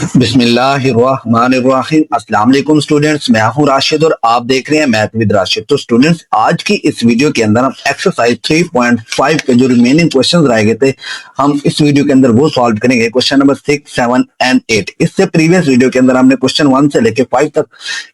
बिस्मिल्लाहिर्रहमानिर्रहीम। अस्सलाम वालेकुम स्टूडेंट्स, मैं हूं राशिद और आप देख रहे हैं मैथ विद राशिद। तो स्टूडेंट्स, आज की इस वीडियो के अंदर हम एक्सरसाइज 3.5 के जो रिमेनिंग क्वेश्चंस रह गए थे, हम इस वीडियो के अंदर वो सॉल्व करेंगे। Question number 6, 7 and 8। इससे प्रीवियस वीडियो के अंदर हमने क्वेश्चन 1 से लेकर 5 तक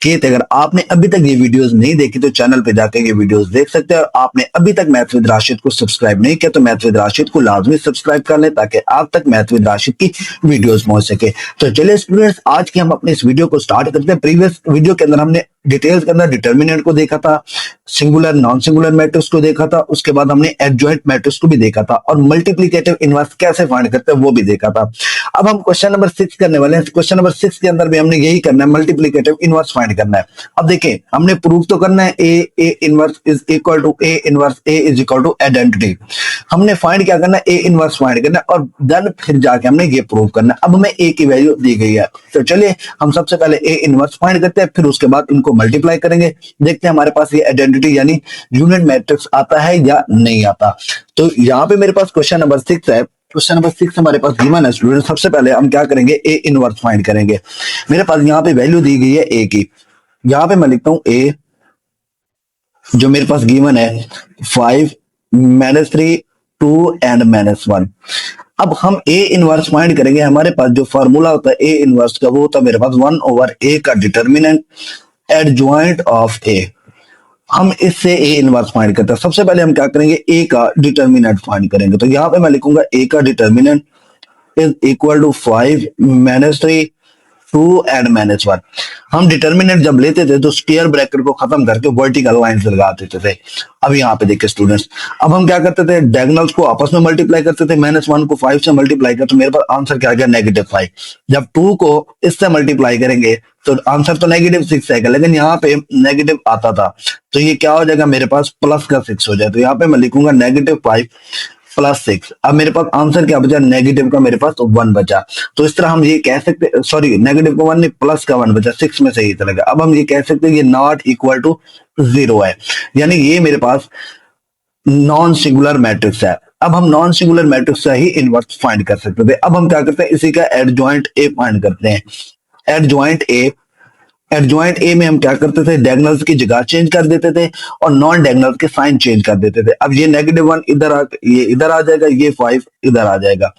किए थे। अगर आपने अभी तक ये वीडियोस नहीं देखी तो चैनल पे जाकर ये वीडियोस देख सकते हैं। और आपने अभी तक मैथ विद राशिद को सब्सक्राइब नहीं किया तो मैथ विद राशिद को लाजमी सब्सक्राइब कर लें ताकि आप तक मैथ विद राशिद की वीडियोस पहुंच सके। तो चलिए स्टूडेंट्स, आज की हम अपने इस वीडियो को स्टार्ट करते हैं। प्रीवियस वीडियो के अंदर हमने डिटेल्स के अंदर डिटर्मिनेंट को देखा था, सिंगुलर नॉन सिंगुलर मैट्रिक्स को देखा था, उसके बाद हमने एडजॉइंट मैट्रिक्स को भी देखा था और मल्टीप्लिकेटिव इनवर्स कैसे फाइंड करते हैं वो भी देखा था। अब हम क्वेश्चन नंबर 6 करने वाले हैं। क्वेश्चन नंबर 6 के अंदर भी हमने यही करना है, मल्टीप्लिकेटिव इनवर्स फाइंड करना है। अब देखिए, हमने प्रूव तो करना है A inverse is equal to A inverse A is equal to identity. हमने फाइंड क्या करना है, ए इनवर्स फाइंड करना है और देन फिर जाके हमने ये प्रूव करना है। अब हमें ए की वैल्यू दी गई है, तो चलिए हम सबसे पहले ए इनवर्स फाइंड करते हैं, फिर उसके बाद इनको मल्टीप्लाई करेंगे। देखते हैं हमारे पास ये आइडेंटिटी यानी यूनिट मैट्रिक्स आता है या नहीं आता। तो यहाँ पे मेरे पास क्वेश्चन नंबर 6 है। क्वेश्चन नंबर 6 हमारे पास गिवन है स्टूडेंट। सबसे पहले हम क्या करेंगे, ए इनवर्स फाइंड करेंगे। मेरे पास यहाँ पे वैल्यू दी गई है ए की। यहाँ पे मैं लिखता हूं ए, जो मेरे पास गिवन है 5 -3 2 एंड -1। अब हम ए इनवर्स फाइंड करेंगे। हमारे पास जो फार्मूला होता है ए इनवर्स का, वो होता है मेरे पास 1/a का डिटर्मिनेंट एडजॉइंट ऑफ ए। हम इससे ए इनवर्स फाइंड करते हैं। सबसे पहले हम क्या करेंगे, ए का डिटर्मिनेंट फाइंड करेंगे। तो यहाँ पे मैं लिखूंगा ए का determinant is equal to 5 -3 2 and -1। हम डिटर्मिनेंट जब लेते थे तो स्क्वायर ब्रैकेट को खत्म करके वर्टिकल लाइन से लगा देते थे। अब यहाँ पे देखिए स्टूडेंट्स, अब हम क्या करते थे, डायगोनल्स को आपस में मल्टीप्लाई करते थे। -1 को 5 से मल्टीप्लाई कर, तो मेरे पास आंसर क्या आ गया, -5। जब 2 को इससे मल्टीप्लाई करेंगे तो आंसर तो -6 आएगा, लेकिन यहाँ पे नेगेटिव आता था तो ये क्या हो जाएगा, मेरे पास प्लस का 6 हो जाए। तो यहाँ पे मैं लिखूंगा -5 + 6। अब मेरे पास आंसर क्या बचा, नेगेटिव का मेरे पास 1 बचा। तो इस तरह हम ये कह सकते, सॉरी नेगेटिव का 1 नहीं, प्लस का 1 बचा, 6 में से ही चलेगा। अब हम ये कह सकते हैं ये नॉट इक्वल टू 0 है, यानी ये मेरे पास नॉन सिंगुलर मैट्रिक्स है। अब हम नॉन सिंगुलर मैट्रिक्स से ही इनवर्स फाइंड कर सकते थे। अब हम क्या करते हैं, इसी का एडजॉइंट ए फाइंड करते हैं। एडजॉइंट ए में हम क्या करते थे, डायगोनल्स की जगह चेंज कर देते थे और नॉन डायगोनल्स के साइन चेंज कर देते थे। अब ये -1 ये इधर आ जाएगा, ये 5 इधर आ जाएगा।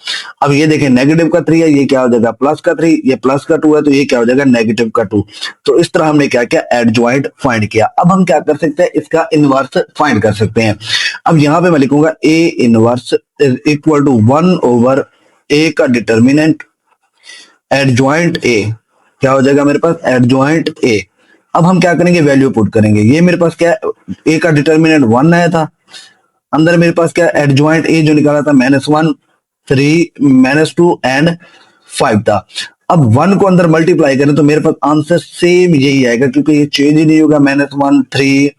अब ये देखें, नेगेटिव का 3 है, ये क्या हो जाएगा, प्लस का 3, ये प्लस का 2 है, तो ये क्या हो जाएगा, नेगेटिव का 2। तो इस तरह हमने क्या किया, एडजॉइंट फाइंड किया। अब हम क्या कर सकते हैं, इसका इनवर्स फाइंड कर सकते हैं। अब यहाँ पे मैं लिखूंगा A inverse is equal to 1/a का डिटर्मिनेंट एडजॉइंट ए। क्या हो जाएगा मेरे पास, एडजॉइंट ए। अब हम क्या करेंगे, वैल्यू पुट करेंगे। ये मेरे पास क्या, ए का डिटर्मिनेंट 1 आया था, अंदर मेरे पास क्या, एडजॉइंट ए जो निकाला था -1 3 -2 एंड 5 था। अब 1 को अंदर मल्टीप्लाई करें तो मेरे पास आंसर सेम यही आएगा, क्योंकि ये चेंज ही नहीं होगा, -1 3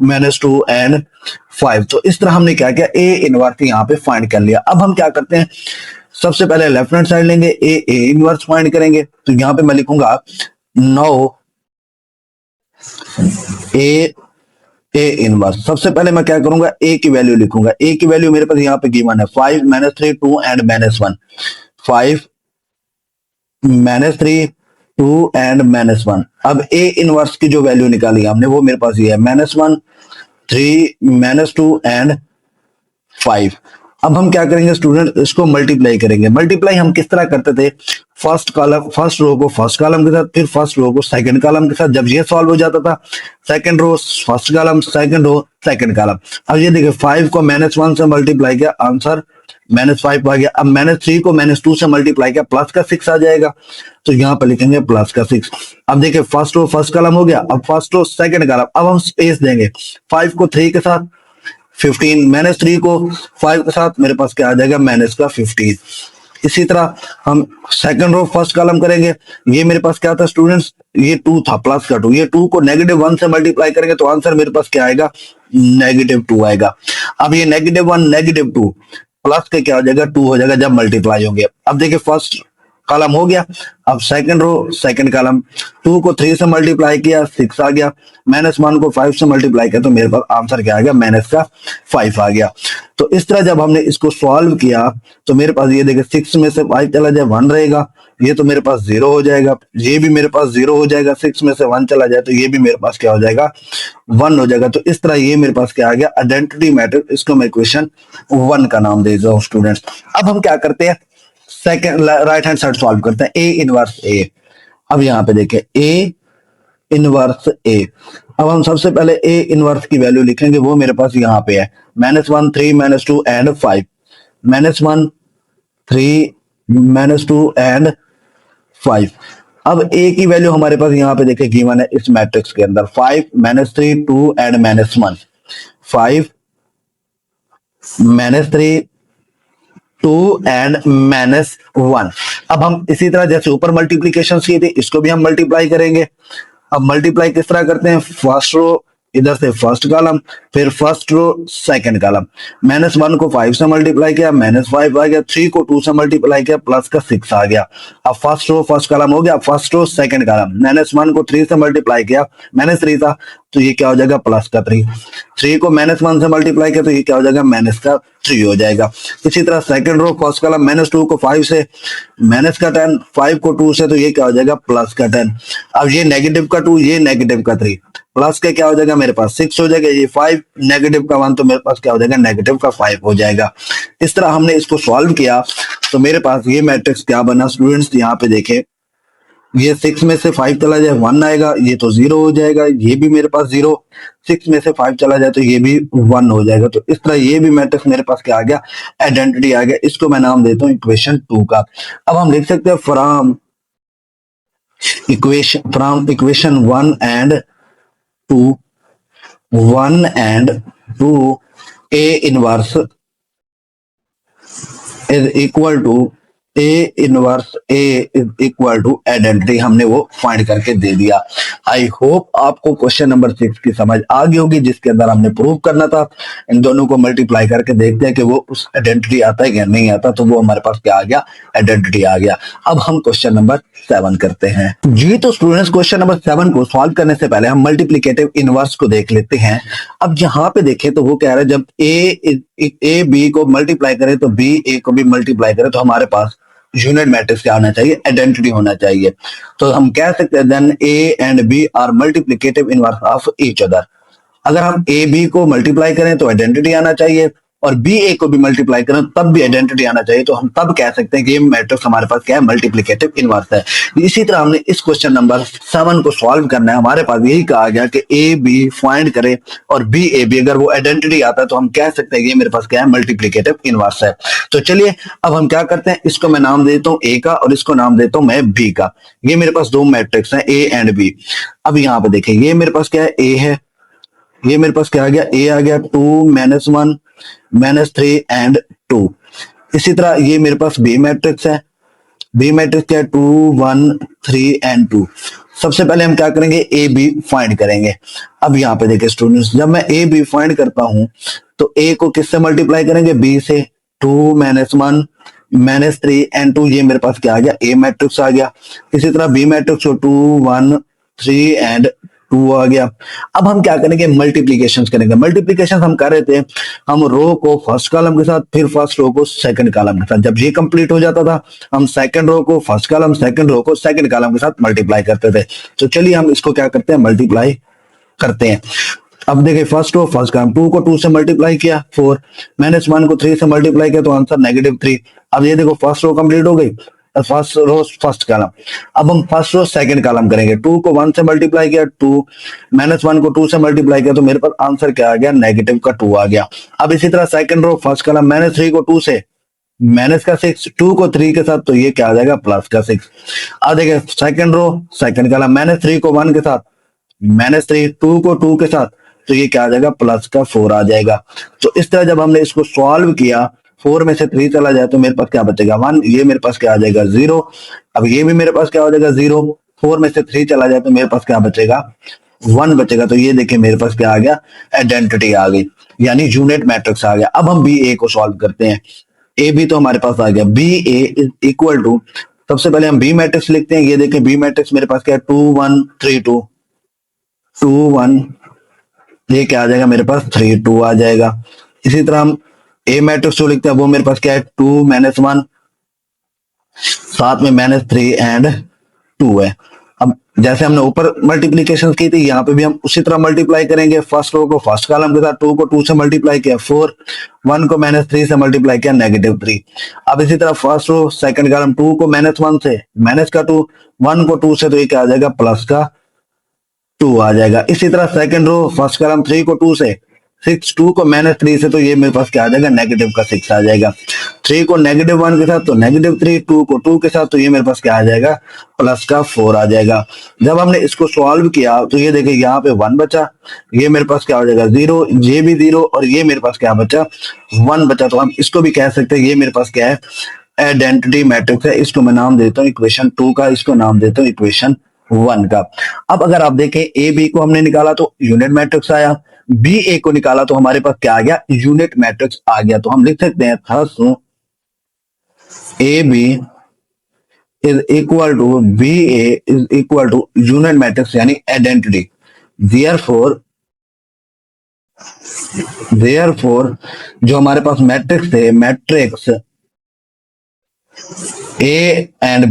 -2 एंड 5। तो इस तरह हमने क्या किया, ए इनवर्स यहाँ पे फाइंड कर लिया। अब हम क्या करते हैं, सबसे पहले लेफ्ट हैंड साइड लेंगे, ए इनवर्स फाइंड करेंगे। तो यहां पे मैं लिखूंगा नो ए इनवर्स। सबसे पहले मैं क्या करूंगा, ए की वैल्यू लिखूंगा। ए की वैल्यू मेरे पास यहाँ पे गिवन है 5 -3 2 एंड -1। 5 -3 2 एंड -1। अब ए इनवर्स की जो वैल्यू निकाली हमने वो मेरे पास ये है, -1 3 -2 एंड 5। अब हम क्या करेंगे स्टूडेंट, इसको मल्टीप्लाई करेंगे। मल्टीप्लाई हम किस तरह करते थे, फर्स्ट रो को फर्स्ट कॉलम के साथ, फिर फर्स्ट रो को सेकंड कॉलम के साथ। जब ये सॉल्व हो जाता था, second row first column, second row second column. अब ये देखिए, 5 को -1 से मल्टीप्लाई किया, आंसर -5 आ गया। अब -3 को -2 से मल्टीप्लाई किया, प्लस का 6 आ जाएगा, तो यहाँ पे लिखेंगे प्लस का 6। अब देखिए, फर्स्ट रो फर्स्ट कॉलम हो गया, अब फर्स्ट रो सेकंड कॉलम। अब हम स्पेस देंगे, 5 को 3 के साथ 15 -3 को 5 के साथ, मेरे पास क्या आ जाएगा, -15। इसी तरह हम सेकंड रो फर्स्ट कॉलम करेंगे। ये मेरे पास क्या था स्टूडेंट्स, ये 2 था, प्लस का 2। ये 2 को -1 से मल्टीप्लाई करेंगे तो आंसर मेरे पास क्या आएगा, -2 आएगा। अब ये -1 -2 प्लस के क्या हो जाएगा, 2 हो जाएगा जब मल्टीप्लाई होंगे। अब देखिए, फर्स्ट कॉलम हो गया, अब सेकंड रो सेकंड कॉलम। 2 को 3 से मल्टीप्लाई किया, 6 आ गया। -1 को 5 से मल्टीप्लाई किया तो मेरे पास आंसर क्या आ गया, -5 आ गया। तो इस तरह जब हमने इसको सॉल्व किया तो मेरे पास ये देखिए, 6 में से 5 चला जाए 1 रहेगा, ये तो मेरे पास 0 हो जाएगा, ये भी मेरे पास 0 हो जाएगा, 6 में से 1 चला जाए तो ये भी मेरे पास क्या हो जाएगा, 1 हो जाएगा। तो इस तरह ये मेरे पास क्या आ गया, आइडेंटिटी मैट्रिक्स, इसको मैं इक्वेशन 1 का नाम दे देता हूँ स्टूडेंट्स। अब हम क्या करते हैं, second right hand side solve करते हैं, ए इनवर्स ए। अब यहाँ पे देखें ए इनवर्स ए। अब हम सबसे पहले ए इनवर्स की वैल्यू लिखेंगे, वो मेरे पास यहाँ पे है -1 3 -2 एंड 5, -1 3 -2 एंड 5। अब ए की वैल्यू हमारे पास यहाँ पे देखें गिवन है इस मैट्रिक्स के अंदर, 5 -3 2 एंड -1, 5 -3 2 एंड -1। अब हम इसी तरह जैसे ऊपर मल्टीप्लीकेशन की थी, इसको भी हम मल्टीप्लाई करेंगे। अब मल्टीप्लाई किस तरह करते हैं, फर्स्ट रो इधर से फर्स्ट कॉलम, फिर फर्स्ट रो सेकंड कॉलम। -1 को 5 से मल्टीप्लाई किया, -5 आ गया, 3 को 2 से मल्टीप्लाई किया, प्लस का 6 आ गया। अब फर्स्ट रो फर्स्ट कॉलम हो गया, फर्स्ट रो सेकंड कॉलम, -1 को 3 से मल्टीप्लाई किया, -3 था तो ये क्या हो जाएगा, प्लस का 3, 3 को -1 से मल्टीप्लाई किया तो ये क्या हो जाएगा, माइनस का 3 हो जाएगा। इसी तरह सेकंड रो फर्स्ट कॉलम, -2 को 5 से, माइनस का 10, 5 को 2 से तो ये क्या हो जाएगा, प्लस का 10। अब ये नेगेटिव का 2, ये नेगेटिव का 3, प्लस का क्या हो जाएगा, मेरे पास 6 हो जाएगा, ये 5, नेगेटिव का 1 तो मेरे पास क्या हो जाएगा, नेगेटिव का 5 हो जाएगा। इस तरह हमने इसको सॉल्व किया तो मेरे पास ये मैट्रिक्स क्या बना स्टूडेंट्स, यहाँ पे देखें, ये 6 में से 5 चला जाए 1 आएगा, ये तो 0 हो जाएगा, ये भी मेरे पास 0, 6 में से 5 चला जाए तो ये भी 1 हो जाएगा। तो इस तरह ये भी मैट्रिक्स मेरे पास क्या आ गया, आइडेंटिटी आ गया। इसको मैं नाम देता हूँ इक्वेशन 2 का। अब हम लिख सकते हैं from equation 1 and 2, 1 and 2 A inverse is equal to A inverse A is equal to identity, हमने वो फाइंड करके दे दिया। आई होप आपको क्वेश्चन नंबर 6 की समझ आ गई होगी, जिसके अंदर हमने प्रूव करना था, इन दोनों को मल्टीप्लाई करके देखते हैं कि वो उस आइडेंटिटी आता है या नहीं आता। तो वो हमारे पास क्या आ गया, आइडेंटिटी आ गया। अब हम क्वेश्चन नंबर 7 करते हैं जी। तो स्टूडेंट्स क्वेश्चन नंबर 7 को सॉल्व करने से पहले हम मल्टीप्लिकेटिव इनवर्स को देख लेते हैं। अब यहाँ पे देखें तो वो कह रहा है जब ए बी को मल्टीप्लाई करे तो बी ए को भी मल्टीप्लाई करे तो हमारे पास यूनिट मैट्रिक्स क्या होना चाहिए, आइडेंटिटी होना चाहिए। तो हम कह सकते हैं then A and B are multiplicative inverse of each other. अगर हम ए बी को मल्टीप्लाई करें तो आइडेंटिटी आना चाहिए, और बी ए को भी मल्टीप्लाई करें तब भी आइडेंटिटी आना चाहिए। तो हम तब कह सकते हैं कि ये मैट्रिक्स हमारे पास क्या है, मल्टीप्लिकेटिव इनवर्स है। इसी तरह हमने इस क्वेश्चन नंबर 7 को सॉल्व करना है। हमारे पास यही कहा गया कि ए बी फाइंड करे और बी ए बी, अगर वो आइडेंटिटी आता है तो हम कह सकते हैं कि ये मेरे पास क्या है, मल्टीप्लिकेटिव इनवर्स है। तो चलिए अब हम क्या करते हैं, इसको मैं नाम देता हूं ए का और इसको नाम देता हूं मैं बी का। ये मेरे पास दो मैट्रिक्स हैं ए एंड बी। अब यहाँ पे देखिए ये मेरे पास क्या है, ए है, ये मेरे पास क्या आ गया, ए आ गया, 2 -1 -3 एंड 2। इसी तरह ये मेरे पास बी मैट्रिक्स है, बी मैट्रिक्स क्या है, 2 1 3 एंड 2। सबसे पहले हम क्या करेंगे, ए बी फाइंड करेंगे। अब यहाँ पे देखिए स्टूडेंट्स, जब मैं ए बी फाइंड करता हूं तो ए को किससे मल्टीप्लाई करेंगे, बी से, 2 -1 -3 एंड 2। ये मेरे पास क्या आ गया, ए मैट्रिक्स आ गया। इसी तरह बी मैट्रिक्स को 2 1 3 एंड 2 आ गया। अब हम क्या करेंगे, मल्टीप्लीकेशन करेंगे। मल्टीप्लीकेशन हम कर रहे थे, हम रो को फर्स्ट कॉलम के साथ, फिर फर्स्ट रो को सेकंड कॉलम के साथ। जब ये कंप्लीट हो जाता था हम सेकंड रो को फर्स्ट कॉलम, सेकंड रो को सेकंड कॉलम के साथ मल्टीप्लाई करते थे। तो चलिए हम इसको क्या करते हैं, मल्टीप्लाई करते हैं। अब देखिए फर्स्ट रो फर्स्ट कॉलम, 2 को 2 से मल्टीप्लाई किया 4, -1 को 3 से मल्टीप्लाई किया तो आंसर -3। अब ये देखो फर्स्ट रो कंप्लीट हो गई, फर्स्ट रो फर्स्ट कॉलम। अब हम फर्स्ट रो सेकंड कॉलम करेंगे, 2 को 1 से मल्टीप्लाई किया 2, -1 को 2 से मल्टीप्लाई किया तो मेरे पास आंसर क्या आ गया, -2 आ गया। अब इसी तरह सेकंड रो फर्स्ट कॉलम, -3 को 2 से, माइनस का 6, 2 को 3 के साथ तो ये क्या आ जाएगा, प्लस का 6। अब देखिए सेकंड रो सेकंड कॉलम, -3 को 1 के साथ, -3, 2 को 2 के साथ तो ये क्या आ जाएगा, प्लस का 4 आ जाएगा। तो इस तरह जब हमने इसको सॉल्व किया, 4 में से 3 चला जाए तो मेरे पास क्या बचेगा, 1। ये मेरे पास क्या आ जाएगा, 0। अब ये भी मेरे पास क्या हो जाएगा, 0। 4 में से 3 चला जाए तो मेरे पास क्या बचेगा, 1 बचेगा। तो ये देखिए मेरे पास क्या आ गया, आइडेंटिटी आ गई, यानी यूनिट मैट्रिक्स आ गया। अब हम बी ए को सॉल्व करते हैं। ए बी तो हमारे पास आ गया, B A is equal to, सबसे पहले हम बी मैट्रिक्स लिखते हैं। ये देखिए बी मैट्रिक्स मेरे पास क्या है, 2 1 3 2, 2 1, ये क्या आ जाएगा मेरे पास, 3 2 आ जाएगा। इसी तरह हम ए मैट्रिक्स जो लिखते हैं वो मेरे पास क्या है, 2 -1 साथ में -3 और 2 है। अब जैसे हमने ऊपर मल्टीप्लीकेशन की थी, यहाँ पे भी हम उसी तरह मल्टीप्लाई करेंगे। फर्स्ट रो को फर्स्ट कॉलम के साथ, 2 को 2 से मल्टीप्लाई किया 4, 1 को -3 से मल्टीप्लाई किया -3। अब इसी तरह फर्स्ट रो सेकंड कॉलम, 2 को -1 से माइनस का 2, 1 को 2 से तो ये क्या आ जाएगा प्लस का 2 आ जाएगा। इसी तरह सेकंड रो फर्स्ट कॉलम, 3 को 2 से 6, 2 को -3 से तो ये मेरे पास क्या आ जाएगा नेगेटिव का 6 आ जाएगा। 3 को -1 के साथ तो -3, 2 को 2 के साथ तो ये मेरे पास क्या आ जाएगा प्लस का 4 आ जाएगा। जब हमने इसको सॉल्व किया तो ये देखिए यहाँ पे 1 बचा, ये मेरे पास क्या हो जाएगा 0, ये भी 0 और ये मेरे पास क्या बचा 1 बचा। तो हम इसको भी कह सकते हैं ये मेरे पास क्या है आइडेंटिटी मैट्रिक्स है। इसको मैं नाम देता हूँ इक्वेशन 2 का, इसको नाम देता हूँ इक्वेशन 1 का। अब अगर आप देखें ए बी को हमने निकाला तो यूनिट मैट्रिक्स आया, बी ए को निकाला तो हमारे पास क्या आ गया यूनिट मैट्रिक्स आ गया। तो हम लिख सकते हैं thus A B is equal to B A is equal to unit matrix यानी आइडेंटिटी। देयरफॉर जो हमारे पास मैट्रिक्स थे, मैट्रिक्स ए एंड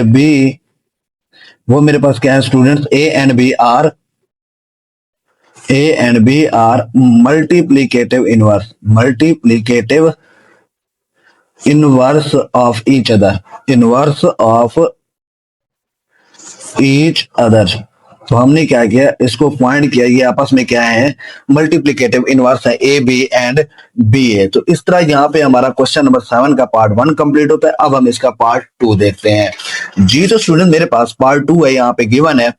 बी वो मेरे पास क्या है students, A and B are multiplicative inverse of each other. तो हमने क्या किया इसको पॉइंट किया, ये आपस में क्या है मल्टीप्लीकेटिव इनवर्स है ए बी एंड बी ए। तो इस तरह यहाँ पे हमारा क्वेश्चन नंबर 7 का पार्ट 1 कंप्लीट होता है। अब हम इसका पार्ट 2 देखते हैं जी। तो स्टूडेंट मेरे पास पार्ट 2 है, यहाँ पे गिवन है,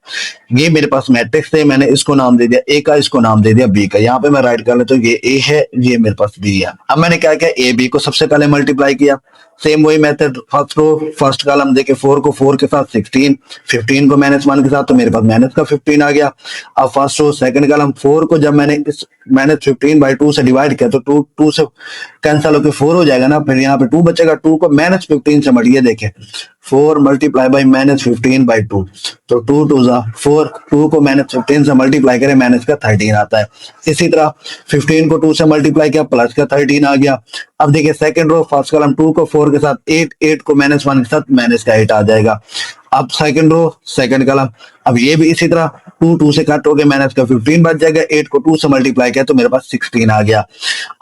ये मेरे पास मैट्रिक्स है, मैंने इसको नाम दे दिया ए का, इसको नाम दे दिया बी का। यहाँ पे मैं राइट कर लेता हूँ ये ए है, ये मेरे पास बी है। अब मैंने क्या किया ए बी को सबसे पहले मल्टीप्लाई किया, सेम वही method first row first column देके 4 को 4 के साथ 16, 15 को -1 के साथ तो मेरे पास माइनस का 15 आ गया। अब फर्स्ट रो सेकंड कॉलम 4 को जब मैंने इस -15/2 से डिवाइड किया तो 2 से कैंसिल होकर 4 हो जाएगा ना, फिर यहाँ पे 2 बचेगा, 2 को -15 से मल्टीप्लाई देखे 4 मल्टीप्लाई बाई -15/2 तो 2 2 जा 4, 2 को -15 से मल्टीप्लाई करें माइनस का 13 आता है। इसी तरह 15 को 2 से मल्टीप्लाई किया प्लस का 13 आ गया। अब देखिए सेकंड रो फर्स्ट कॉलम 2 को 4 के साथ 8, 8 को -1 के साथ माइनस का 8 आ जाएगा। अब सेकंड रो सेकंड कॉलम, अब ये भी इसी तरह 2 2 से कट हो गया माइनस का 15 बच जाएगा, 8 को 2 से मल्टीप्लाई किया तो मेरे पास 16 आ गया।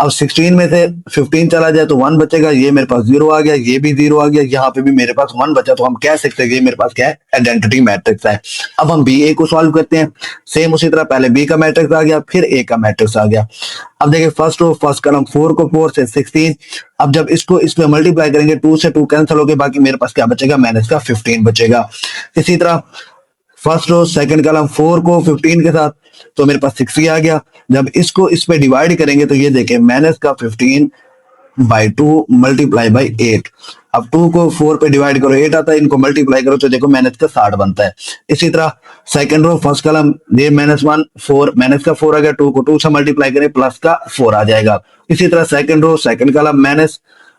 अब 16 में से 15 चला जाए तो 1 बचेगा, ये मेरे पास 0 आ गया, ये भी 0 आ गया, यहाँ पे भी मेरे पास 1 बचा। तो हम कह सकते हैं ये मेरे पास क्या है आइडेंटिटी मैट्रिक्स है। अब हम बी ए को सॉल्व करते हैं, सेम उसी तरह पहले बी का मैट्रिक्स आ गया फिर ए का मैट्रिक्स आ गया। अब देखिए फर्स्ट रो फर्स्ट कॉलम 4 को 4 से 16, अब जब इसको इसमें मल्टीप्लाई करेंगे 2 से 2 कैंसिल हो गए, बाकी मेरे पास क्या बचेगा माइनस का 15 बचेगा। इसी तरह फर्स्ट रो सेकंड कॉलम 4 को 15 के साथ तो मेरे पास 60 आ गया। जब इसको इस पे डिवाइड करेंगे तो ये देखें माइनस का 15/2 मल्टीप्लाई बाई 8। अब 2 को 4 पे डिवाइड करो 8 आता है, इनको मल्टीप्लाई करो तो देखो माइनस का 60 बनता है। इसी तरह सेकंड रो फर्स्ट कॉलम ये -1 4 माइनस का 4 आ गया, 2 को 2 से मल्टीप्लाई करें प्लस का 4 आ जाएगा। इसी तरह सेकंड रो सेकंड कॉलम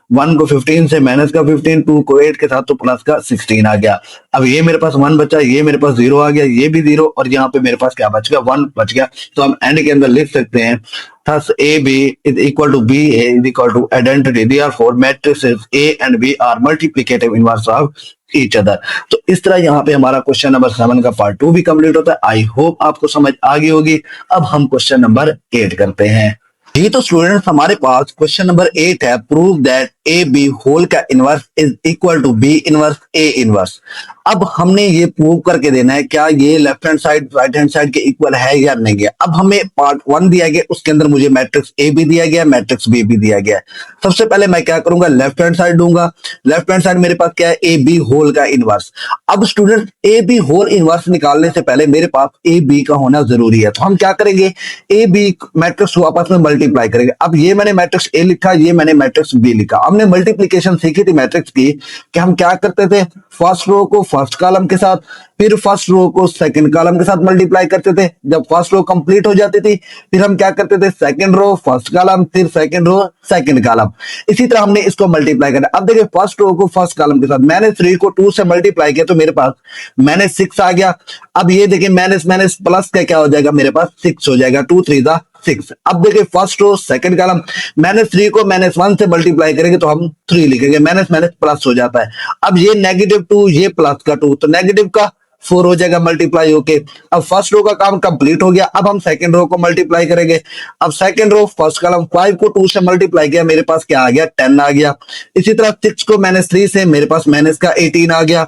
-1 को 15 से माइनस का 15, 2 को 8 के साथ तो प्लस का 16 आ गया। अब ये मेरे पास 1 बचा, ये मेरे पास 0 आ गया, ये भी 0 और यहाँ पे मेरे पास क्या बच गया 1 बच गया। तो हम एंड के अंदर लिख सकते हैं thus AB is equal to BA is equal to identity, therefore matrices A and B are multiplicative inverse of each other। तो इस तरह यहाँ पे हमारा क्वेश्चन नंबर 7 का पार्ट 2 भी कंप्लीट होता है। आई होप आपको समझ आ गई होगी। अब हम क्वेश्चन नंबर 8 करते हैं। ये तो स्टूडेंट्स हमारे पास क्वेश्चन नंबर 8 है, prove that A B whole का inverse is equal to B inverse A inverse. अब हमने ये प्रूव करके देना है क्या ये left hand side right hand side के इक्वल है या नहीं है। अब हमें पार्ट 1 दिया गया, उसके अंदर मुझे मैट्रिक्स ए भी दिया गया, मैट्रिक्स बी भी दिया गया है। सबसे पहले मैं क्या करूंगा लेफ्ट हैंड साइड दूंगा। लेफ्ट हैंड साइड मेरे पास क्या है ए बी होल का इनवर्स। अब student A B whole inverse निकालने से पहले मेरे पास ए बी का होना जरूरी है। तो हम क्या करेंगे ए बी मैट्रिक्स को आपस में मल्टीप्लाई करेंगे। अब ये मैंने मैट्रिक्स ए लिखा, ये मैंने मैट्रिक्स बी लिखा। हमने मल्टीप्लिकेशन सीखी थी मैट्रिक्स की कि हम क्या करते थे फर्स्ट रो को फर्स्ट कॉलम के साथ फिर फर्स्ट रो को सेकंड कॉलम के साथ मल्टीप्लाई करते थे। जब फर्स्ट रो कंप्लीट हो जाती थी फिर हम क्या करते थे सेकंड रो फर्स्ट कॉलम फिर सेकंड रो सेकंड कॉलम। इसी तरह हमने इसको मल्टीप्लाई करना। अब देखिए फर्स्ट रो को फर्स्ट कॉलम के साथ मैंने 3 को 2 से मल्टीप्लाई किया तो मेरे पास -6 आ गया। अब ये देखिए माइनस माइनस प्लस का क्या हो जाएगा मेरे पास 6 हो जाएगा, 2 3 जा 6। अब देखिए फर्स्ट रो सेकंड कॉलम, -3 को -1 से मल्टीप्लाई करेंगे तो हम 3 लिखेंगे, माइनस माइनस प्लस हो जाता है। अब ये -2 ये प्लस का 2 तो नेगेटिव का 4 हो जाएगा मल्टीप्लाई होके। अब फर्स्ट रो का काम कंप्लीट हो गया। अब हम सेकंड रो को मल्टीप्लाई करेंगे। अब सेकंड रो फर्स्ट कॉलम 5 को 2 से मल्टीप्लाई किया, मेरे पास क्या आ गया 10 आ गया। इसी तरह 6 को -3 से मेरे पास माइनस का 18 आ गया।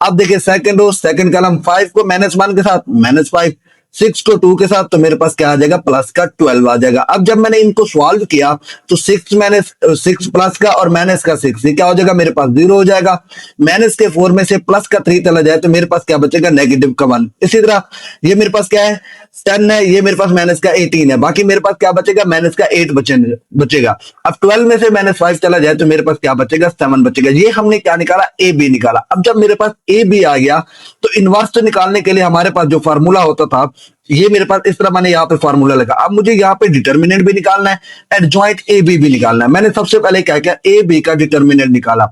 अब देखिए सेकंड रो सेकंड कॉलम 5 को -1 के साथ -5, 6 को 2 के साथ तो मेरे पास क्या आ जाएगा प्लस का 12 आ जाएगा। अब जब मैंने इनको सॉल्व किया तो 6 प्लस का और माइनस का 6 ये क्या हो जाएगा मेरे पास 0 हो जाएगा। माइनस के 4 में से प्लस का 3 चला जाए तो मेरे पास क्या बचेगा नेगेटिव का 1। इसी तरह ये मेरे पास क्या है 10 है, ये मेरे पास माइनस का 18 है, बाकी मेरे पास क्या बचेगा माइनस का 8 बचेगा। अब 12 में से -5 चला जाए तो मेरे पास क्या बचेगा 7 बचेगा। ये हमने क्या निकाला ए बी निकाला। अब जब मेरे पास ए बी आ गया तो इनवर्स निकालने के लिए हमारे पास जो फार्मूला होता था ये मेरे पास इस तरह मैंने यहाँ पे फार्मूला लगा। अब मुझे यहाँ पे डिटर्मिनेंट भी निकालना है, एडजॉइंट ए बी भी निकालना है। मैंने सबसे पहले क्या किया ए बी का डिटर्मिनेंट निकाला।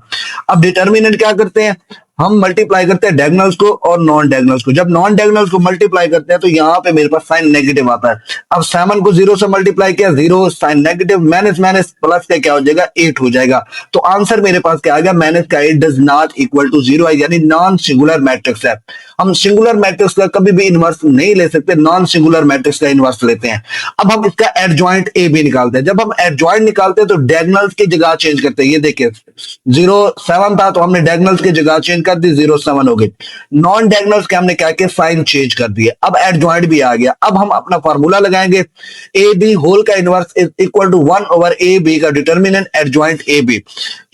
अब डिटर्मिनेंट क्या करते हैं हम मल्टीप्लाई करते हैं डायगोनल्स को और नॉन डायगोनल्स को। जब नॉन डायगोनल्स को मल्टीप्लाई करते हैं तो यहाँ पे मेरे पास साइन नेगेटिव आता है। अब 7 को 0 से मल्टीप्लाई किया 0 sign negative minus minus plus का क्या हो जाएगा 8 हो जाएगा। तो आंसर मेरे पास क्या आ गया माइनस का 8 डज नॉट इक्वल टू 0 है, यानी नॉन सिंगुलर मैट्रिक्स है। हम सिंगुलर मैट्रिक्स का कभी भी इनवर्स नहीं ले सकते, नॉन सिंगुलर मैट्रिक्स का इनवर्स लेते हैं। अब हम इसका एडजॉइंट ए बी निकालते हैं। जब हम एडजॉइंट निकालते हैं तो डायगोनल्स की जगह चेंज करते हैं। ये देखिए 0 7 था तो हमने डायगोनल्स की जगह चेंज कर दी 0 7 हो गई। नॉन डायगोनल्स के हमने क्या किया साइन चेंज कर दिए। अब एडजॉइंट भी आ गया। अब हम अपना फार्मूला लगाएंगे ए बी होल का inverse is equal to 1 over A B का determinant adjoint A B.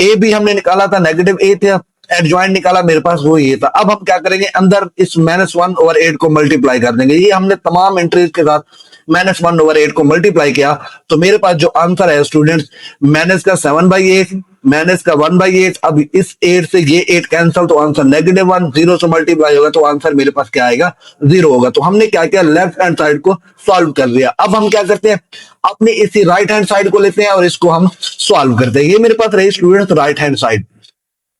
A B हमने निकाला था -8 था, एडजॉइंट निकाला मेरे पास वो ये था। अब हम क्या करेंगे अंदर इस -1 ओवर 8 को मल्टीप्लाई कर देंगे। ये हमने तमाम एंट्रीज के साथ -1 ओवर 8 को मल्टीप्लाई किया तो मेरे पास जो आंसर है स्टूडेंट्स माइनस का 7/8 माइनस का 1/8। अब इस 8 से ये 8 कैंसिल तो आंसर -1, 0 से मल्टीप्लाई होगा तो आंसर मेरे पास क्या आएगा 0 होगा। तो हमने क्या किया लेफ्ट हैंड साइड को सॉल्व कर दिया। अब हम क्या करते हैं अपनी इसी राइट हैंड साइड को लेते हैं और इसको हम सॉल्व करते हैं। ये मेरे पास रही students right hand side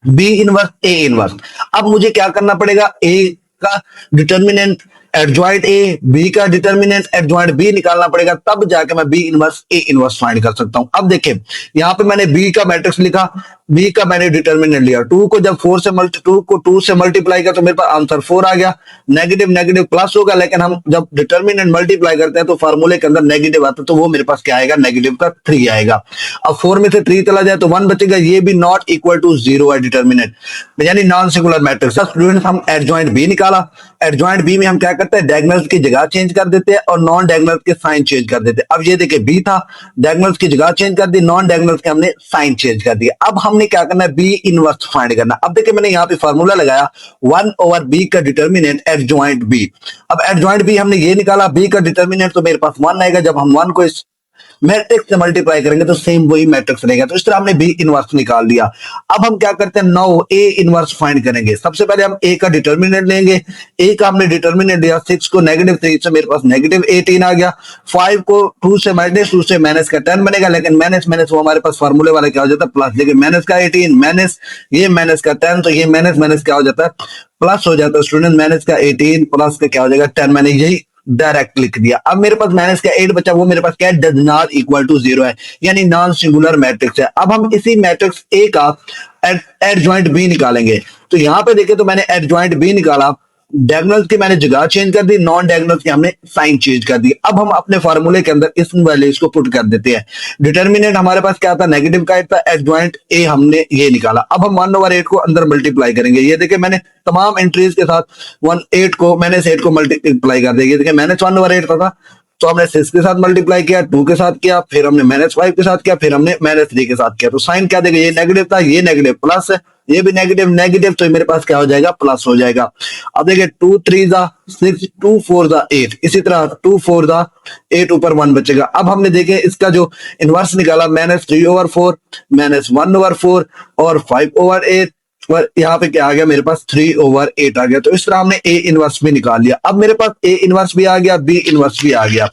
B inverse A inverse. अब मुझे क्या करना पड़ेगा ए का डिटर्मिनेंट एडजॉइंट ए, बी का डिटर्मिनेंट एडजॉइंट बी निकालना पड़ेगा, तब जाके मैं B inverse A inverse find कर सकता हूं। अब देखिए यहां पे मैंने बी का मैट्रिक्स लिखा, बी का मैंने डिटर्मिनेंट लिया। 2 को जब 2 से मल्टीप्लाई किया तो मेरे पास आंसर 4 आ गया। नेगेटिव नेगेटिव प्लस होगा, लेकिन हम जब डिटर्मिनेंट मल्टीप्लाई करते हैं तो फार्मूले के अंदर नेगेटिव आता है तो वो मेरे पास क्या आएगा नेगेटिव का 3 आएगा। अब 4 में से 3 चला जाए तो 1 बचेगा। ये भी नॉट इक्वल टू 0 है डिटर्मिनेंट, यानी नॉन सिंगुलर मैट्रिक्स। स्टूडेंट्स हम एडजॉइंट बी निकाला। एडजॉइंट बी में हम क्या करते हैं डायगोनल्स की जगह चेंज कर देते हैं और नॉन डायगोनल्स के साइन चेंज कर देते हैं। अब ये देखिए बी था, डायगोनल्स की जगह चेंज कर दी, नॉन डायगोनल्स के हमने साइन चेंज कर दिया। अब हमने क्या करना है बी इनवर्स फाइंड करना। अब देखिए मैंने यहाँ पे फार्मूला लगाया 1 ओवर बी का डिटर्मिनेंट एडजॉइंट बी। अब एडजॉइंट बी हमने ये निकाला, बी का डिटर्मिनेंट तो मेरे पास 1 आएगा। जब हम 1 को इस मैट्रिक्स से मल्टीप्लाई करेंगे तो सेम वही मैट्रिक्स रहेगा। तो इस तरह हमने बी इनवर्स निकाल दिया। अब हम क्या करते हैं नाउ ए इनवर्स फाइंड करेंगे। सबसे पहले हम ए का डिटर्मिनेंट लेंगे। ए का हमने डिटर्मिनेंट लिया 6 को -3 से मेरे पास -18 आ गया। 5 को 2 से -2 से माइनस का 10 बनेगा, लेकिन माइनस माइनस वो हमारे पास फार्मूले वाला क्या हो जाता है प्लस। देखिए माइनस का 18 माइनस ये माइनस का 10 तो ये माइनस माइनस क्या हो जाता है प्लस हो जाता है। स्टूडेंट माइनस का 18 प्लस का क्या हो जाएगा 10। मैंने यही डायरेक्ट लिख दिया। अब मेरे पास माइनस का 8 बचा, वो मेरे पास क्या डज नॉट इक्वल टू 0 है, यानी नॉन सिंगुलर मैट्रिक्स है। अब हम इसी मैट्रिक्स ए का एडजॉइंट बी निकालेंगे। तो यहां पे देखें तो मैंने एडजॉइंट बी निकाला, डायगोनल्स की मैंने जगह चेंज कर दी, नॉन डायगोनल्स की हमने साइन चेंज कर दी। अब हम अपने फार्मूले के अंदर इस वैल्यूज को पुट कर देते हैं। डिटर्मिनेंट हमारे पास क्या था नेगेटिव का 8 था, एडजॉइंट ए हमने ये निकाला। अब हम 1 ओवर 8 को अंदर मल्टीप्लाई करेंगे। ये देखिए मैंने तमाम एंट्रीज के साथ 8 को -8 को मल्टीप्लाई कर दिया। ये देखिए -1 ओवर 8 था तो हमने 6 के साथ मल्टीप्लाई किया, 2 के साथ किया, फिर हमने -5 के साथ किया, फिर हमने -3 के साथ किया। तो साइन क्या देगा ये नेगेटिव था, ये नेगेटिव प्लस है, ये भी नेगेटिव नेगेटिव तो मेरे पास क्या हो जाएगा प्लस हो जाएगा। अब देखिए 2 3 6 2 4 8, इसी तरह 2 4 8 ऊपर 1 बचेगा। अब हमने देखे इसका जो इनवर्स निकाला -3 ओवर 4 -1 ओवर 4 और 5 ओवर 8 और यहाँ पे क्या आ गया मेरे पास 3 ओवर 8 आ गया। तो इस तरह हमने ए इनवर्स भी निकाल लिया। अब मेरे पास ए इनवर्स भी आ गया, बी इनवर्स भी आ गया।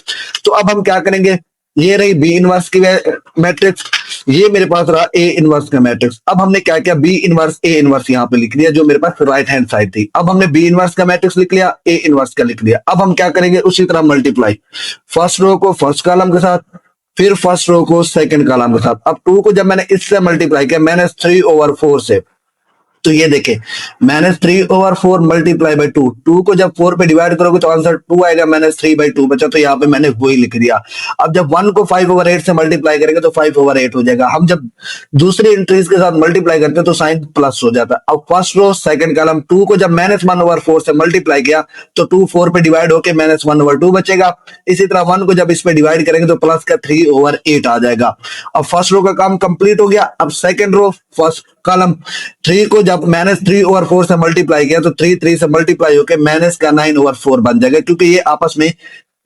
तो अब हम क्या करेंगे ये रही बी इनवर्स की मैट्रिक्स, ये मेरे पास रहा ए इनवर्स का मैट्रिक्स। अब हमने क्या किया, बी इनवर्स ए इनवर्स यहाँ पे लिख दिया जो मेरे पास राइट हैंड साइड थी। अब हमने बी इनवर्स का मैट्रिक्स लिख लिया, ए इनवर्स का लिख लिया। अब हम क्या करेंगे, उसी तरह मल्टीप्लाई, फर्स्ट रो को फर्स्ट कॉलम के साथ, फिर फर्स्ट रो को सेकंड कॉलम के साथ। अब टू को जब मैंने इससे मल्टीप्लाई किया -3/4 से, तो ये देखे -3/4 मल्टीप्लाई बाई 2, 2 को जब 4 पे डिवाइड करोगे तो आंसर 2 आएगा, -3/2 बचा, तो यहाँ पे मैंने वही लिख दिया। अब जब 1 को 5/8 से मल्टीप्लाई करेंगे तो 5/8 हो जाएगा। हम जब दूसरी एंट्रीज के साथ मल्टीप्लाई करते हैं तो साइन प्लस हो जाता है। अब फर्स्ट रो सेकंड कॉलम, 2 को जब -1/4 से मल्टीप्लाई किया तो 2 4 पे डिवाइड होके -1/2 बचेगा। इसी तरह 1 को जब इस पे डिवाइड करेंगे तो प्लस का 3/8 आ जाएगा। अब फर्स्ट रो का काम कंप्लीट हो गया। अब सेकंड रो फर्स्ट कॉलम, 3 को जब -3/4 से मल्टीप्लाई किया तो 3 से मल्टीप्लाई होकर -9/4 बन जाएगा, क्योंकि ये आपस में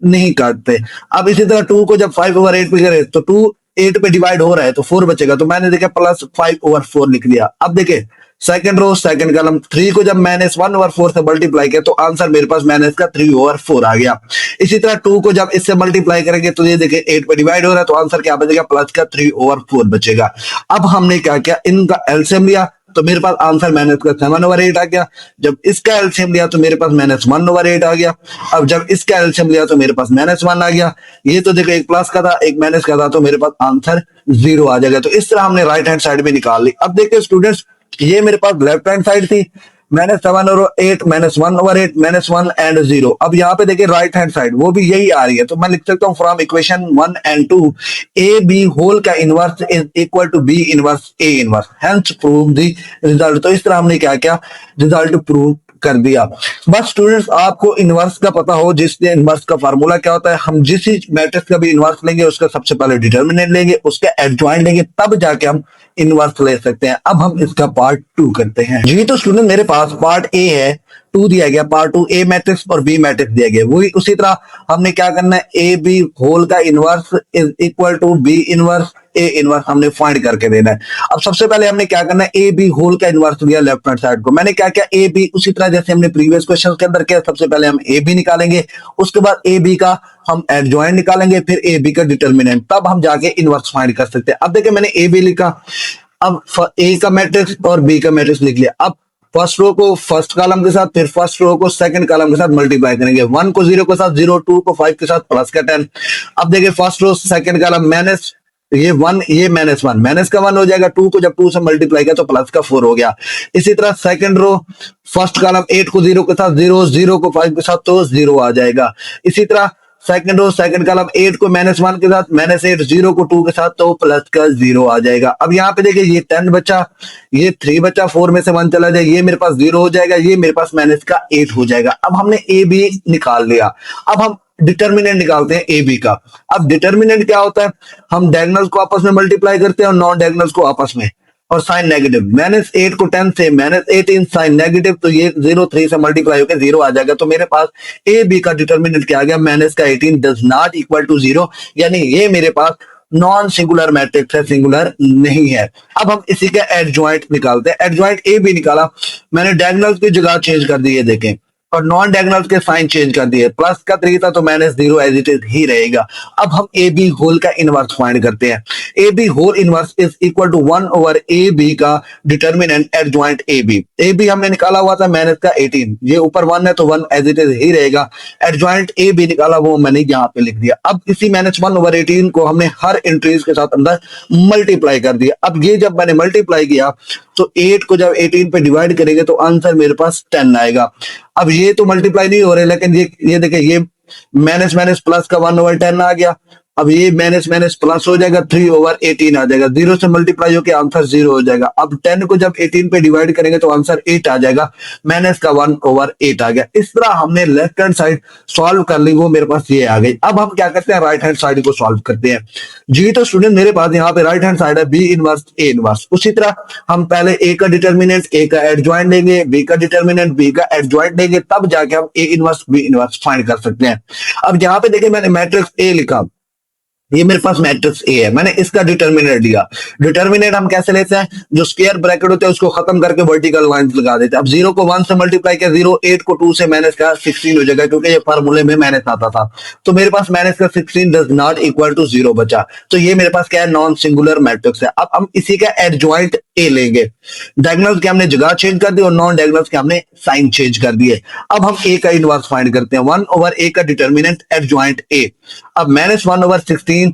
नहीं काटते। अब इसी तरह 2 को जब 5/8 पे करे तो 2 8 पे डिवाइड हो रहा है तो 4 बचेगा, तो मैंने देखा +5/4 लिख दिया। अब देखे सेकंड रो सेकंड कॉलम, 3 को जब -1/4 से मल्टीप्लाई किया तो आंसर मेरे पास -3/4 आ गया। इसी तरह 2 को जब इससे मल्टीप्लाई करेंगे तो ये देखे 8 पे डिवाइड हो रहा है तो आंसर क्या बचेगा, +3/4 बचेगा। अब हमने क्या किया, इनका एलसीएम लिया तो मेरे पास आंसर -7/8 आ गया। जब इसका एलसीएम लिया तो मेरे पास -1/8 आ गया। अब जब इसका एलसीएम लिया तो मेरे पास -1 आ गया। ये तो देखो एक प्लस का था एक माइनस का था, तो मेरे पास आंसर 0 आ जाएगा। तो इस तरह हमने राइट हैंड साइड में निकाल ली। अब देखिए स्टूडेंट्स, ये मेरे पास लेफ्ट हैंड साइड थी, -7/8 -1/8 -1 एंड 0। अब यहाँ पे देखिए राइट हैंड साइड वो भी यही आ रही है, तो मैं लिख सकता हूँ from equation 1 and 2 A B whole का inverse is equal to B inverse A inverse, hence prove the result. तो इस तरह हमने क्या किया, रिजल्ट प्रूव कर दिया। बस स्टूडेंट्स आपको इनवर्स का पता हो, जिससे इनवर्स का फार्मूला क्या होता है, हम जिस मैट्रिक्स का भी इनवर्स लेंगे उसका सबसे पहले डिटर्मिनेंट लेंगे, उसका एडजॉइंट लेंगे, तब जाके हम इनवर्स ले सकते हैं। अब हम इसका पार्ट 2 करते हैं जी। तो स्टूडेंट मेरे पास पार्ट ए है, 2 दिया गया, पार्ट 2 ए मैट्रिक्स और बी मैट्रिक्स दिया गया। वही उसी तरह हमने क्या करना है, ए बी होल का inverse is equal to B inverse A inverse हमने फाइंड करके देना है। अब सबसे पहले हमने क्या करना है, ए बी होल का इनवर्स लिया लेफ्ट हैंड साइड को। मैंने क्या किया, ए बी उसी तरह जैसे हमने प्रीवियस क्वेश्चन के अंदर किया, सबसे पहले हम ए बी निकालेंगे, उसके बाद ए बी का हम एडजॉइंट निकालेंगे, फिर ए बी का डिटर्मिनेंट, तब हम जाके इनवर्स फाइंड कर सकते हैं। अब देखिए मैंने ए बी लिखा, अब ए का मैट्रिक्स और बी का मैट्रिक्स लिख लिया। अब फर्स्ट रो को फर्स्ट कॉलम के साथ, फिर फर्स्ट रो को सेकंड कॉलम के साथ मल्टीप्लाई करेंगे। 1 को 0 के साथ 0, 2 को 5 के साथ प्लस का 10। अब देखिए first row second column minus, ये 1 ये -1 माइनस का 1 हो जाएगा। 2 को जब 2 से मल्टीप्लाई किया तो प्लस का 4 हो गया। इसी तरह सेकंड रो फर्स्ट कॉलम 8 को 0 के साथ 0, 0 को 5 के साथ तो 0 आ जाएगा। इसी तरह सेकंड रो सेकंड कॉलम 8 को -1 के साथ -8, 0 को 2 के साथ तो प्लस का 0 आ जाएगा। अब यहाँ पे देखिए ये 10 बचा, ये 3 बचा, 4 में से 1 चला जाए, ये मेरे पास 0 हो जाएगा, ये मेरे पास माइनस का 8 हो जाएगा। अब हमने ए बी निकाल लिया। अब हम डिटर्मिनेंट निकालते हैं ए बी का। अब डिटर्मिनेंट क्या होता है, हम डायगोनल्स को आपस में मल्टीप्लाई करते हैं और नॉन डायगोनल्स को आपस में, और साइन नेगेटिव। -8 को 10 से -18 साइन नेगेटिव, तो ये 0 3 से मल्टीप्लाई होकर 0 आ जाएगा। तो मेरे पास ए बी का डिटर्मिनेंट क्या आ गया, -18 डज नॉट इक्वल टू 0, यानी ये मेरे पास नॉन सिंगुलर मैट्रिक्स है, सिंगुलर नहीं है। अब हम इसी का एडजॉइंट निकालते हैं। एडजॉइंट ए बी निकाला, मैंने डायगोनल्स की जगह चेंज कर दी है देखें, और नॉन डायगोनल के साइन चेंज कर दिए। प्लस का 3 था तो -0 एज इट इज ही रहेगा। अब हम ए बी होल का इनवर्स फाइंड करते हैं। A B whole inverse is equal to 1 A B का determinant adjoint A B. A B हमने निकाला हुआ था माइनस का 18, ये ऊपर 1 है तो 1 एज इट इज ही रहेगा। एडजॉइंट ए बी निकाला वो मैंने यहाँ पे लिख दिया। अब इसी -1/18 को हमने हर एंट्रीज के साथ अंदर मल्टीप्लाई कर दिया। अब ये जब मैंने मल्टीप्लाई किया तो 8 को जब 18 पे डिवाइड करेंगे तो आंसर मेरे पास 10 आएगा। अब ये तो मल्टीप्लाई नहीं हो रहे, लेकिन ये देखिए ये माइनस माइनस प्लस का 1/10 आ गया। अब ये माइनस माइनस प्लस हो जाएगा, 3/18 आ जाएगा। 0 से मल्टीप्लाई होकर आंसर 0 हो जाएगा। अब 10 को जब 18 पे डिवाइड करेंगे तो आंसर 8 आ जाएगा, माइनस का 1/8 आ गया। इस तरह हमने लेफ्ट हैंड साइड सॉल्व कर ली, वो मेरे पास ये आ गई। अब हम क्या करते हैं, राइट हैंड साइड को सॉल्व करते हैं जी। तो स्टूडेंट मेरे पास यहाँ पे राइट हैंड साइड है बी इनवर्स ए इनवर्स। उसी तरह हम पहले ए का डिटर्मिनेंट ए का एडजॉइंट लेंगे, बी का डिटर्मिनेंट बी का एडजॉइंट लेंगे, तब जाके हम A inverse B inverse find कर सकते हैं। अब यहाँ पे देखिए मैंने मैट्रिक्स ए लिखा, ये मेरे पास मैट्रिक्स ए है, मैंने इसका डिटर्मिनेंट लिया। डिटर्मिनेंट हम कैसे लेते हैं, जो स्क्वायर ब्रैकेट होते हैं उसको खत्म करके वर्टिकल लाइन लगा देते हैं। अब 0 को 1 से मल्टीप्लाई किया, 0 8 को 2 से माइनस का 16 हो जाएगा, क्योंकि ये फार्मूले में माइनस आता था। तो मेरे पास माइनस का 16 डज नॉट इक्वल टू 0 बचा। तो ये मेरे पास क्या है, नॉन सिंगुलर मैट्रिक्स है। अब हम इसी का एडजॉइंट ए लेंगे। डायगोनल्स के हमने जगह चेंज कर दी और नॉन डायगोनल्स के हमने साइन चेंज कर दिए। अब हम ए का इनवर्स फाइंड करते हैं। 1 ओवर ए का डिटर्मिनेंट एडजॉइंट ए। अब -1 ओवर 16,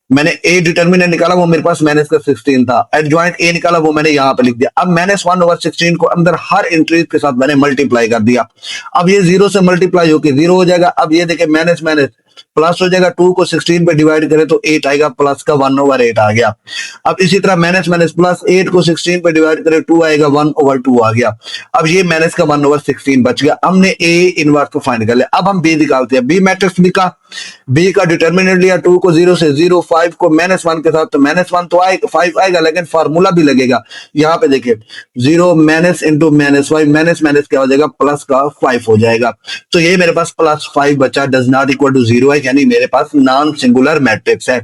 मैंने ए डिटर्मिनेंट निकाला, वो मेरे पास माइनस का 16 था। एडजॉइंट ए निकाला, वो मैंने यहां पे लिख दिया। अब -1 ओवर 16 को अंदर हर इंक्रीज के साथ मैंने मल्टीप्लाई कर दिया। अब ये 0 से मल्टीप्लाई होकर 0 हो जाएगा। अब ये देखे माइनस माइनस प्लस हो जाएगा। 2 को 16 पे डिवाइड करें तो 8 आएगा, प्लस का 1 ओवर 8 आ गया। अब इसी तरह माइनस माइनस प्लस 8 को 16 पे डिवाइड करें 2 आएगा, 1 ओवर 2 आ गया। अब ये माइनस का 1 ओवर 16 बच गया। हमने ए इनवर्स को फाइंड कर लिया। अब हम बी निकालते हैं। बी मैट्रिक्स लिखा, बी का डिटर्मिनेंट लिया, 2 को 0 से 0, 5 को -1 के साथ, तो -1 तो आएगा, 5 आएगा, लेकिन फार्मूला भी लगेगा। यहाँ पे देखिए 0 माइनस इंटू -5, माइनस माइनस क्या हो जाएगा, प्लस का 5 हो जाएगा। तो ये मेरे पास +5 बचा, डज नॉट इक्वल टू 0 है, यानी मेरे पास नॉन सिंगुलर मैट्रिक्स है।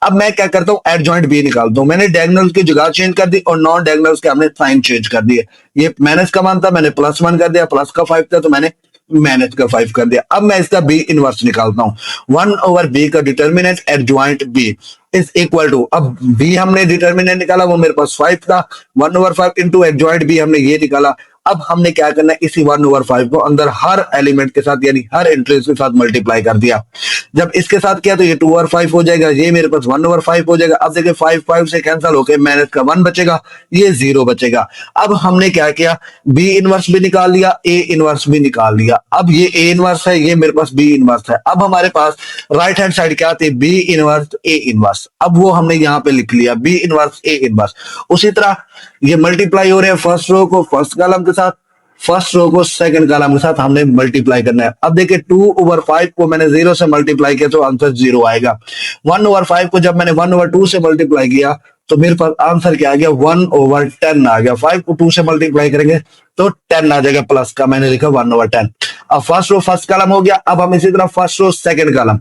अब मैं क्या करता हूँ, एडजॉइंट बी निकालता हूँ। मैंने डायगोनल की जगह चेंज कर दी और नॉन डायगोनल्स के हमने साइन चेंज कर दिए। ये माइनस का मान था, मैंने +1 कर दिया, प्लस का 5 था तो मैंने माइनस का 5 कर दिया। अब मैं इसका बी इनवर्स निकालता हूं। 1 ओवर बी का determinant adjoint B is equal to, अब बी हमने डिटर्मिनेंट निकाला, वो मेरे पास 5 था। 1 ओवर 5 इंटू एडजॉइंट बी हमने ये निकाला। अब हमने क्या करना है, इसी 1 ओवर 5 को अंदर हर एलिमेंट के साथ यानी हर इंट्रीज के साथ मल्टीप्लाई कर दिया। जब इसके साथ किया तो ये 2 ओवर 5 हो जाएगा, ये मेरे पास 1 ओवर 5 हो जाएगा। अब देखिए 5 5 से कैंसिल होकर माइनस का 1 बचेगा, ये 0 बचेगा। अब हमने क्या किया, बी इनवर्स भी निकाल लिया, ए इनवर्स भी निकाल लिया। अब ये ए इनवर्स है, ये मेरे पास बी इनवर्स है। अब हमारे पास राइट हैंड साइड क्या आती है, बी इनवर्स ए इनवर्स। अब वो हमने यहाँ पे लिख लिया, बी इनवर्स ए इनवर्स। उसी तरह ये मल्टीप्लाई हो रहे हैं, फर्स्ट रो को फर्स्ट कॉलम के साथ, फर्स्ट रो को सेकंड कॉलम के साथ हमने मल्टीप्लाई करना है। अब देखिए 2 ओवर 5 को मैंने 0 से मल्टीप्लाई किया तो आंसर 0 आएगा। 1 ओवर 5 को जब मैंने 1 ओवर 2 से मल्टीप्लाई किया तो मेरे पास आंसर क्या आ गया, 1 ओवर 10 आ गया। 5 को 2 से मल्टीप्लाई करेंगे तो 10 आ जाएगा, प्लस का मैंने लिखा 1 ओवर 10। अब फर्स्ट रो फर्स्ट कॉलम हो गया। अब हम इसी तरह first row second column,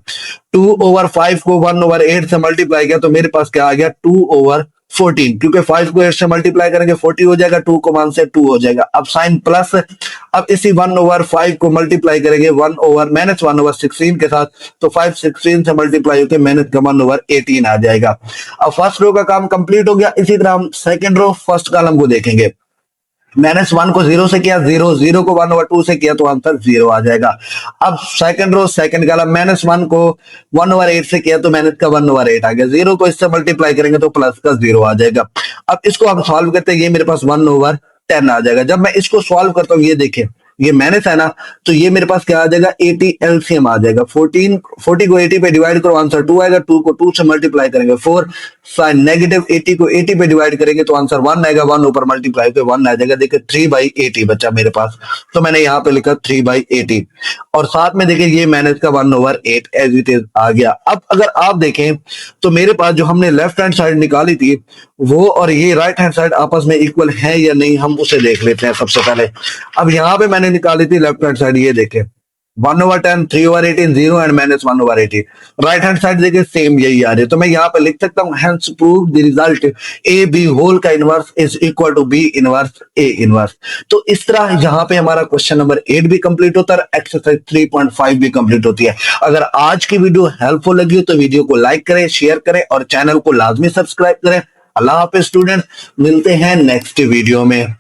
2 over 5 को 1 ओवर 8 से मल्टीप्लाई किया तो मेरे पास क्या आ गया, 2 ओवर 14, क्योंकि 5 को 8 से मल्टीप्लाई करेंगे 40 हो जाएगा, 2 को 1 से 2 हो जाएगा। अब साइन प्लस, अब इसी 1 ओवर 5 को मल्टीप्लाई करेंगे 1 ओवर -1 ओवर 16 के साथ, तो 5 16 से मल्टीप्लाई होकर माइनस का 1 ओवर 18 आ जाएगा। अब फर्स्ट रो का काम कंप्लीट हो गया। इसी तरह हम सेकंड रो फर्स्ट कॉलम को देखेंगे। -1 को 0 से किया 0, 0 को 1 ओवर 2 से किया तो आंसर 0 आ जाएगा। अब सेकंड रो सेकंड कॉलम, -1 को 1 ओवर 8 से किया तो माइनस का 1 ओवर 8 आ गया। 0 को इससे मल्टीप्लाई करेंगे तो प्लस का 0 आ जाएगा। अब इसको हम सॉल्व करते हैं, ये मेरे पास 1 ओवर 10 आ जाएगा। जब मैं इसको सॉल्व करता हूँ, ये देखें ये माइनस है ना, तो ये मेरे पास क्या आ जाएगा, 80 एलसीएम आ जाएगा। 40 को 80 पे डिवाइड करो आंसर 2 आएगा। 2 को 2 से मल्टीप्लाई करेंगे 4, साइन नेगेटिव 80 को 80 पे डिवाइड करेंगे तो आंसर 1 आएगा। 1 ऊपर मल्टीप्लाई पे 1 आ जाएगा। देखिए 3/80 बचा मेरे पास, तो मैंने यहाँ पे लिखा 3/80 और साथ में देखिए ये माइनस का 1 ओवर 8 एज इट इज आ गया। अब अगर आप देखें तो मेरे पास जो हमने लेफ्ट हैंड साइड निकाली थी वो और ये राइट हैंड साइड आपस में इक्वल है या नहीं, हम उसे देख लेते हैं सबसे पहले। अब यहाँ पे मैंने निकाली थी लेफ्ट हैंड साइड, ये देखें 1 over 10, 3 over 18, 0 and -1 over 80। Right hand side देखिए सेम यही आ रही है, तो मैं यहाँ पे लिख सकता हूँ hence prove the result A B whole का inverse is equal to B inverse A inverse. तो इस तरह यहाँ पे हमारा क्वेश्चन नंबर 8 भी कंप्लीट होता है, एक्सरसाइज 3.5 भी कंप्लीट होती है। अगर आज की वीडियो हेल्पफुल लगी हो तो वीडियो को लाइक करें, शेयर करें और चैनल को लाजमी सब्सक्राइब करें। अल्लाह हाफिज स्टूडेंट, मिलते हैं नेक्स्ट वीडियो में।